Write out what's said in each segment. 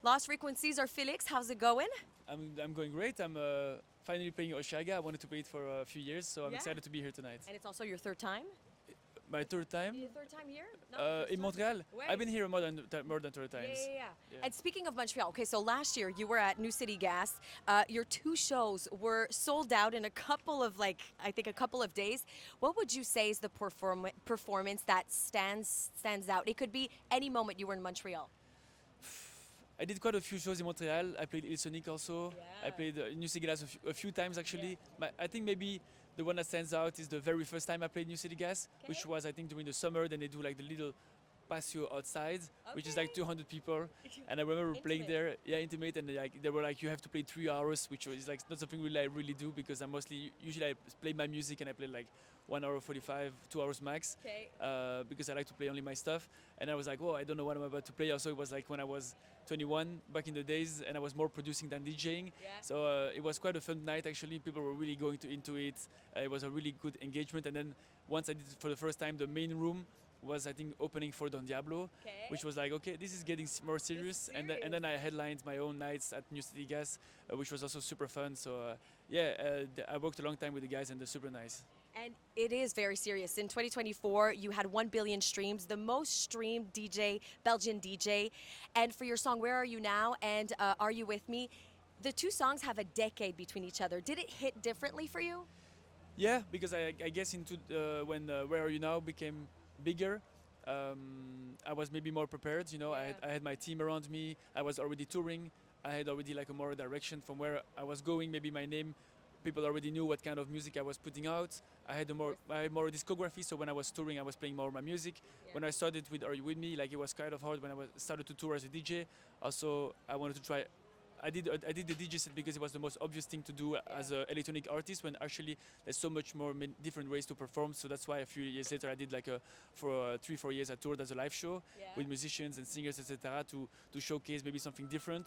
Lost Frequencies or Felix, how's it going? I'm going great. I'm finally playing Osheaga. I wanted to play it for a few years, so I'm Yeah. excited to be here tonight. And it's also your third time? My third time Your third time here? No, first in time. Montreal. Wait. I've been here more than 30 Yeah, times. yeah, yeah. Yeah. And speaking of Montreal, okay, so last year you were at New City Gas. Your two shows were sold out in a couple of, I think a couple of days. What would you say is the performance that stands out? It could be any moment you were in Montreal. I did quite a few shows in Montreal. I played Il Sonic also. Yeah. I played New City Gas a few times actually. Yeah. I think maybe the one that stands out is the very first time I played New City Gas, which was I think during the summer. Then they do like the little patio outside, which is like Okay. 200 people. And I remember playing there, yeah, intimate, and like they were like, you have to play 3 hours, which was like not something really I really do because I mostly usually I play my music and I play like 1 hour 45, 2 hours max, Okay. because I like to play only my stuff. And I was like, oh, I don't know what I'm about to play. Also, it was like when I was 21 back in the days, and I was more producing than DJing. Yeah. So it was quite a fun night actually. People were really going into it. It was a really good engagement. And then once I did it for the first time, the main room was I think opening for Don Diablo, Okay. which was like, okay, this is getting more serious. And then I headlined my own nights at New City Gas, which was also super fun. So I worked a long time with the guys and they're super nice. And it is very serious. In 2024, you had 1 billion streams, the most streamed DJ, Belgian DJ. And for your song, Where Are You Now? And Are You With Me? The two songs have a decade between each other. Did it hit differently for you? Yeah, because I guess when Where Are You Now became bigger, I was maybe more prepared. You know, I had my team around me. I was already touring. I had already like a more direction from where I was going. Maybe my name, people already knew what kind of music I was putting out. I had more discography. So when I was touring, I was playing more of my music. Yeah. When I started with Are You With Me, like it was kind of hard when started to tour as a DJ. Also, I wanted to try. I did the DJ set because it was the most obvious thing to do as an electronic artist. When actually there's so much more different ways to perform. So that's why a few years later I did for 3-4 years I toured as a live show with musicians and singers, etc. To showcase maybe something different.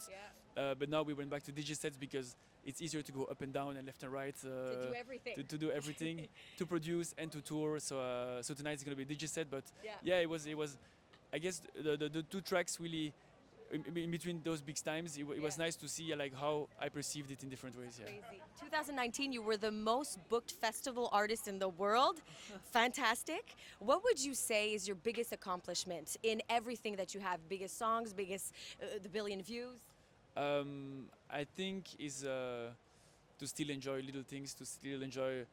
But now we went back to DJ sets because it's easier to go up and down and left and right. To do everything. To do everything, to produce and to tour. So tonight it's gonna be a DJ set. But Yeah. it was. I guess the two tracks really. In between those big times, it was nice to see like how I perceived it in different ways. Yeah. Crazy. 2019, you were the most booked festival artist in the world. Fantastic. What would you say is your biggest accomplishment in everything that you have? Biggest songs, biggest, the billion views? I think is to still enjoy little things, to still enjoy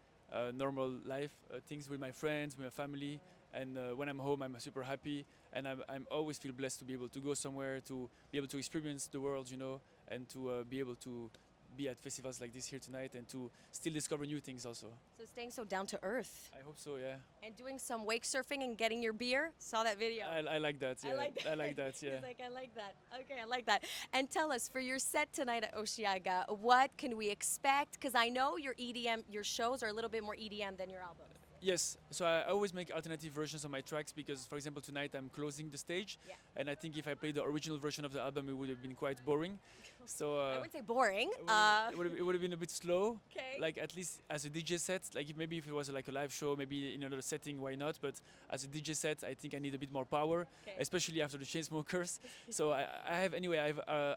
normal life, things with my friends, with my family. And when I'm home, I'm super happy, and I'm always feel blessed to be able to go somewhere, to be able to experience the world, you know, and to be able to be at festivals like this here tonight, and to still discover new things also. So staying so down to earth. I hope so, yeah. And doing some wake surfing and getting your beer. Saw that video. I like that, yeah. I like that. I like that, yeah. He's like, I like that. Okay, I like that. And tell us, for your set tonight at Osheaga, what can we expect? Because I know your EDM, your shows are a little bit more EDM than your albums. Yes, so I always make alternative versions of my tracks because, for example, tonight I'm closing the stage, Yeah. and I think if I played the original version of the album, it would have been quite boring. So I wouldn't say boring. it would have been a bit slow. Okay. Like at least as a DJ set, like if it was like a live show, maybe in another setting, why not? But as a DJ set, I think I need a bit more power, Okay. especially after the Chainsmokers. So I have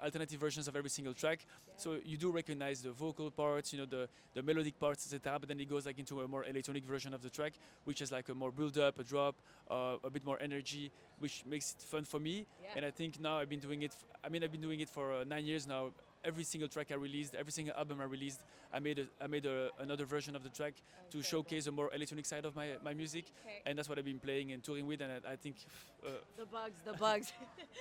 alternative versions of every single track. So you do recognize the vocal parts, you know, the melodic parts, etc. But then it goes like into a more electronic version of the track, which is like a more build up, a drop, a bit more energy, which makes it fun for me. Yeah. And I think now I've been doing it. I've been doing it for 9 years now. Every single track I released, every single album I released, I made another version of the track to showcase a more electronic side of my music, Okay. and that's what I've been playing and touring with. And I think The bugs.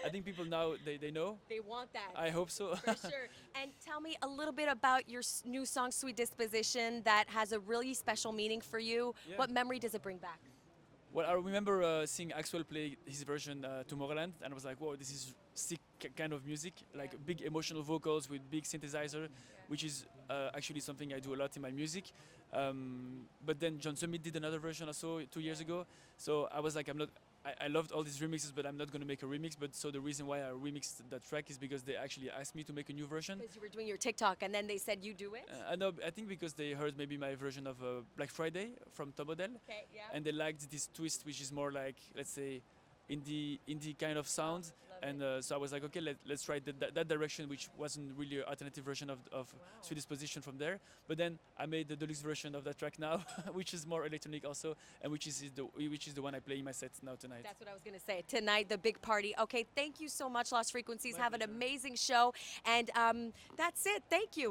I think people now they know. They want that. I hope so. For sure. And tell me a little bit about your new song, Sweet Disposition, that has a really special meaning for you. Yeah. What memory does it bring back? Well, I remember seeing Axwell play his version Tomorrowland, and I was like, "Whoa, this is sick kind of music, like big emotional vocals with big synthesizer, which is actually something I do a lot in my music." But then John Summit did another version also 2 years ago, so I was like, I loved all these remixes, but I'm not going to make a remix. But so the reason why I remixed that track is because they actually asked me to make a new version. Because you were doing your TikTok and then they said you do it? I know. I think because they heard maybe my version of Black Friday from Top Model, Okay, yeah. and they liked this twist, which is more like, let's say, indie kind of sound. Love And so I was like, okay, let's try that direction, which wasn't really an alternative version of Swedish Position from there. But then I made the deluxe version of that track now, which is more electronic also, and which is the one I play in my set now tonight. That's what I was going to say. Tonight, the big party. Okay, thank you so much, Lost Frequencies. My Have an pleasure. amazing show. And that's it. Thank you.